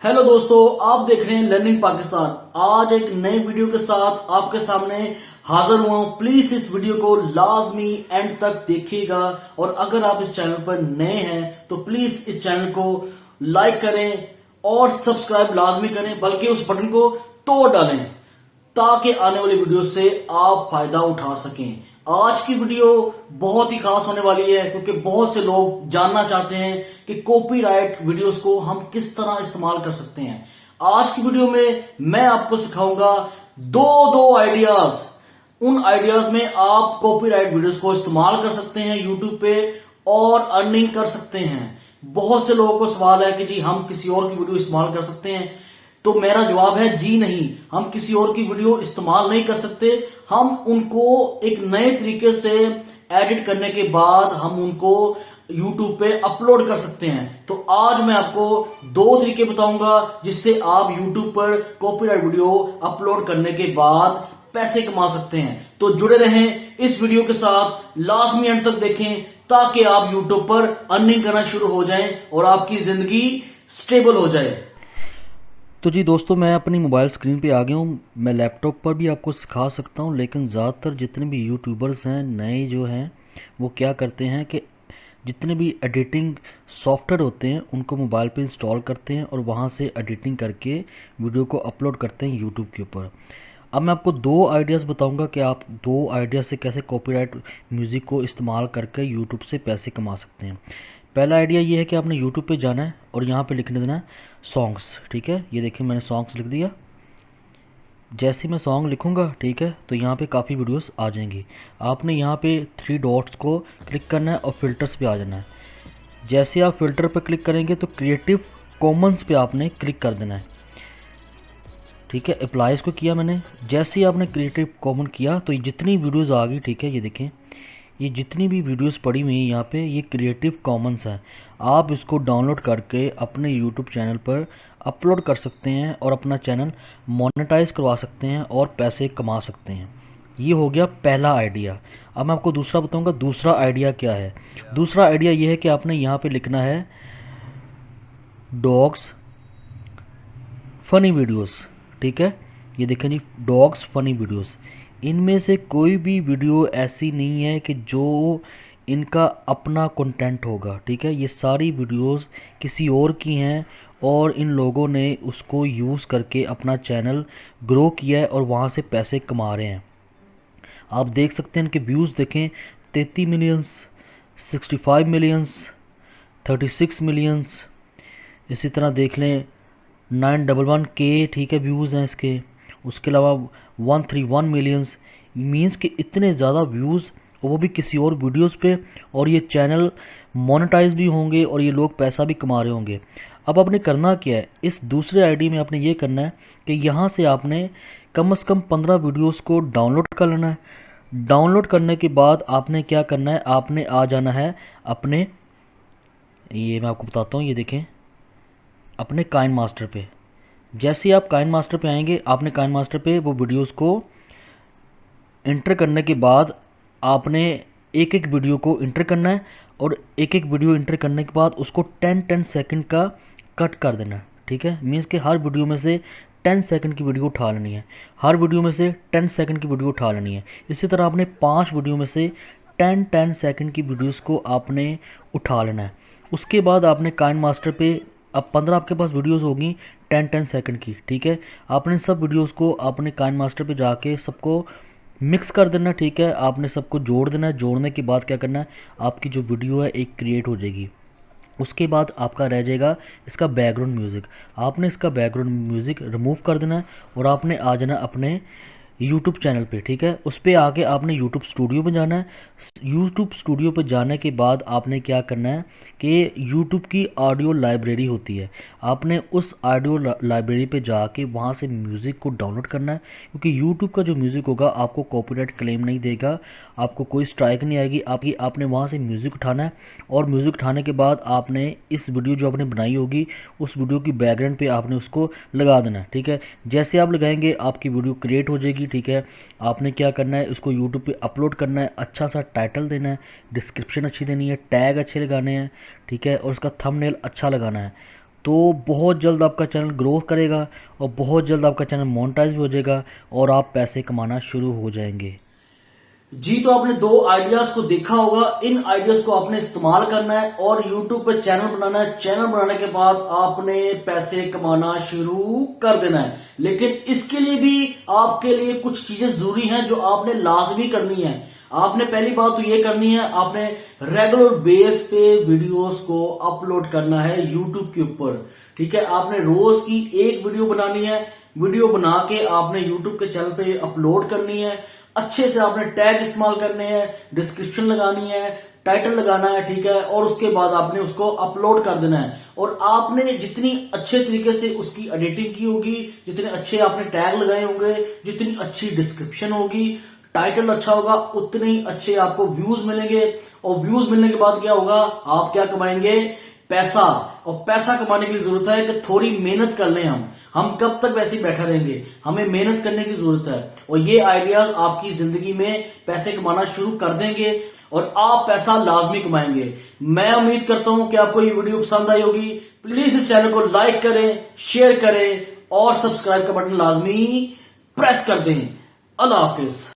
Hello दोस्तों, आप देख रहे हैं लर्निंग पाकिस्तान। आज एक नए वीडियो के साथ आपके सामने हाजिर हुआ हूं। प्लीज इस वीडियो को लाजमी एंड तक देखिएगा और अगर आप इस चैनल पर नए हैं तो प्लीज इस चैनल को लाइक करें और सब्सक्राइब लाजमी करें, बल्कि उस बटन को तोड़ डालें ताकि आने वाली वीडियो से आप फायदा उठा सकें। आज की वीडियो बहुत ही खास होने वाली है क्योंकि बहुत से लोग जानना चाहते हैं कि कॉपीराइट वीडियोस को हम किस तरह इस्तेमाल कर सकते हैं। आज की वीडियो में मैं आपको सिखाऊंगा दो दो आइडियाज। उन आइडियाज में आप कॉपीराइट वीडियोस को इस्तेमाल कर सकते हैं यूट्यूब पे और अर्निंग कर सकते हैं। बहुत से लोगों को सवाल है कि जी हम किसी और की वीडियो इस्तेमाल कर सकते हैं, तो मेरा जवाब है जी नहीं, हम किसी और की वीडियो इस्तेमाल नहीं कर सकते। हम उनको एक नए तरीके से एडिट करने के बाद हम उनको YouTube पे अपलोड कर सकते हैं। तो आज मैं आपको दो तरीके बताऊंगा जिससे आप YouTube पर कॉपीराइट वीडियो अपलोड करने के बाद पैसे कमा सकते हैं। तो जुड़े रहें इस वीडियो के साथ, लाजमी अंत तक देखें ताकि आप YouTube पर अर्निंग करना शुरू हो जाएं और आपकी जिंदगी स्टेबल हो जाए। तो जी दोस्तों, मैं अपनी मोबाइल स्क्रीन पे आ गया हूँ। मैं लैपटॉप पर भी आपको सिखा सकता हूँ, लेकिन ज़्यादातर जितने भी यूट्यूबर्स हैं नए जो हैं वो क्या करते हैं कि जितने भी एडिटिंग सॉफ्टवेयर होते हैं उनको मोबाइल पे इंस्टॉल करते हैं और वहाँ से एडिटिंग करके वीडियो को अपलोड करते हैं यूट्यूब के ऊपर। अब मैं आपको दो आइडियाज़ बताऊंगा कि आप दो आइडिया से कैसे कॉपीराइट म्यूज़िक को इस्तेमाल करके यूट्यूब से पैसे कमा सकते हैं। पहला आइडिया ये है कि आपने यूट्यूब पे जाना है और यहाँ पे लिखने देना है सॉन्ग्स। ठीक है, ये देखिए मैंने सॉन्ग्स लिख दिया। जैसे मैं सॉन्ग लिखूंगा, ठीक है, तो यहाँ पे काफ़ी वीडियोस आ जाएंगी। आपने यहाँ पे थ्री डॉट्स को क्लिक करना है और फिल्टर्स पे आ जाना है। जैसे आप फिल्टर पर क्लिक करेंगे तो क्रिएटिव कॉमन्स पे आपने क्लिक कर देना है। ठीक है, अप्लाइज को किया मैंने। जैसे ही आपने क्रिएटिव कॉमन किया तो जितनी वीडियोज़ आ गई, ठीक है, ये देखें, ये जितनी भी वीडियोस पड़ी हुई हैं यहाँ पे ये क्रिएटिव कॉमन्स हैं। आप इसको डाउनलोड करके अपने यूट्यूब चैनल पर अपलोड कर सकते हैं और अपना चैनल मोनेटाइज करवा सकते हैं और पैसे कमा सकते हैं। ये हो गया पहला आइडिया। अब मैं आपको दूसरा बताऊंगा। दूसरा आइडिया क्या है? दूसरा आइडिया ये है कि आपने यहाँ पे लिखना है डॉग्स फनी वीडियोस। ठीक है, ये देखें जी, डॉग्स फनी वीडियोस। इनमें से कोई भी वीडियो ऐसी नहीं है कि जो इनका अपना कंटेंट होगा। ठीक है, ये सारी वीडियोस किसी और की हैं और इन लोगों ने उसको यूज़ करके अपना चैनल ग्रो किया है और वहाँ से पैसे कमा रहे हैं। आप देख सकते हैं इनके व्यूज़ देखें, 33 मिलियंस, 65 मिलियंस, 36 मिलियंस। इसी तरह देख लें 911K, ठीक है, व्यूज़ हैं इसके। उसके अलावा 131 मिलियंस। मींस कि इतने ज़्यादा व्यूज़, और वो भी किसी और वीडियोस पे, और ये चैनल मोनेटाइज भी होंगे और ये लोग पैसा भी कमा रहे होंगे। अब आपने करना क्या है, इस दूसरे आईडी में आपने ये करना है कि यहाँ से आपने कम से कम 15 वीडियोस को डाउनलोड कर लेना है। डाउनलोड करने के बाद आपने क्या करना है, आपने आ जाना है अपने, ये मैं आपको बताता हूँ, ये देखें, अपने काइन मास्टर पे। जैसे ही आप काइन मास्टर पे आएंगे, आपने काइन मास्टर पे वो वीडियोस को इंटर करने के बाद आपने एक एक वीडियो को इंटर करना है और एक एक वीडियो इंटर करने के बाद उसको 10-10 सेकंड का कट कर देना है। ठीक है, मीन्स कि हर वीडियो में से 10 सेकंड की वीडियो उठा लेनी है, हर वीडियो में से 10 सेकंड की वीडियो उठा लेनी है। इसी तरह आपने 5 वीडियो में से 10-10 सेकंड की वीडियोस को आपने उठा लेना है। उसके बाद आपने काइन मास्टर पे, अब 15 आपके पास वीडियोस होगी 10-10 सेकंड की। ठीक है, आपने सब वीडियोस को आपने काइन मास्टर पे जाके सबको मिक्स कर देना। ठीक है, आपने सबको जोड़ देना है। जोड़ने के बाद क्या करना है, आपकी जो वीडियो है एक क्रिएट हो जाएगी। उसके बाद आपका रह जाएगा इसका बैकग्राउंड म्यूज़िक। आपने इसका बैकग्राउंड म्यूज़िक रिमूव कर देना है और आपने आ जाना अपने यूट्यूब चैनल पे। ठीक है, उस पर आके आपने यूट्यूब स्टूडियो में जाना है। यूट्यूब स्टूडियो पे जाने के बाद आपने क्या करना है कि यूट्यूब की ऑडियो लाइब्रेरी होती है, आपने उस ऑडियो लाइब्रेरी पे जाके वहाँ से म्यूज़िक को डाउनलोड करना है। क्योंकि यूट्यूब का जो म्यूज़िक होगा आपको कॉपीराइट क्लेम नहीं देगा, आपको कोई स्ट्राइक नहीं आएगी। आपने वहाँ से म्यूज़िक उठाना है और म्यूज़िक उठाने के बाद आपने इस वीडियो जो आपने बनाई होगी उस वीडियो की बैकग्राउंड पे आपने उसको लगा देना है। ठीक है, जैसे आप लगाएंगे आपकी वीडियो क्रिएट हो जाएगी। ठीक है, आपने क्या करना है, उसको यूट्यूब पे अपलोड करना है, अच्छा सा टाइटल देना है, डिस्क्रिप्शन अच्छी देनी है, टैग अच्छे लगाने हैं। ठीक है, और उसका थंबनेल अच्छा लगाना है। तो बहुत जल्द आपका चैनल ग्रोथ करेगा और बहुत जल्द आपका चैनल मोनेटाइज भी हो जाएगा और आप पैसे कमाना शुरू हो जाएंगे। जी, तो आपने दो आइडियाज को देखा होगा। इन आइडियाज को आपने इस्तेमाल करना है और यूट्यूब पे चैनल बनाना है। चैनल बनाने के बाद आपने पैसे कमाना शुरू कर देना है। लेकिन इसके लिए भी आपके लिए कुछ चीजें जरूरी हैं जो आपने लाजमी करनी है। आपने पहली बात तो ये करनी है, आपने रेगुलर बेस पे वीडियोस को अपलोड करना है यूट्यूब के ऊपर। ठीक है, आपने रोज की एक वीडियो बनानी है। वीडियो बना के आपने यूट्यूब के चैनल पे अपलोड करनी है। अच्छे से आपने टैग इस्तेमाल करने हैं, डिस्क्रिप्शन लगानी है, टाइटल लगाना है। ठीक है, और उसके बाद आपने उसको अपलोड कर देना है। और आपने जितनी अच्छे तरीके से उसकी एडिटिंग की होगी, जितने अच्छे आपने टैग लगाए होंगे, जितनी अच्छी डिस्क्रिप्शन होगी, टाइटल अच्छा होगा, उतने ही अच्छे आपको व्यूज मिलेंगे। और व्यूज मिलने के बाद क्या होगा, आप क्या कमाएंगे, पैसा। और पैसा कमाने की जरूरत है कि थोड़ी मेहनत कर लें। हम कब तक वैसे ही बैठा रहेंगे, हमें मेहनत करने की जरूरत है। और ये आइडियाज आपकी जिंदगी में पैसे कमाना शुरू कर देंगे और आप पैसा लाजमी कमाएंगे। मैं उम्मीद करता हूं कि आपको ये वीडियो पसंद आई होगी। प्लीज इस चैनल को लाइक करें, शेयर करें और सब्सक्राइब का बटन लाजमी प्रेस कर दें। अल्लाह हाफिज।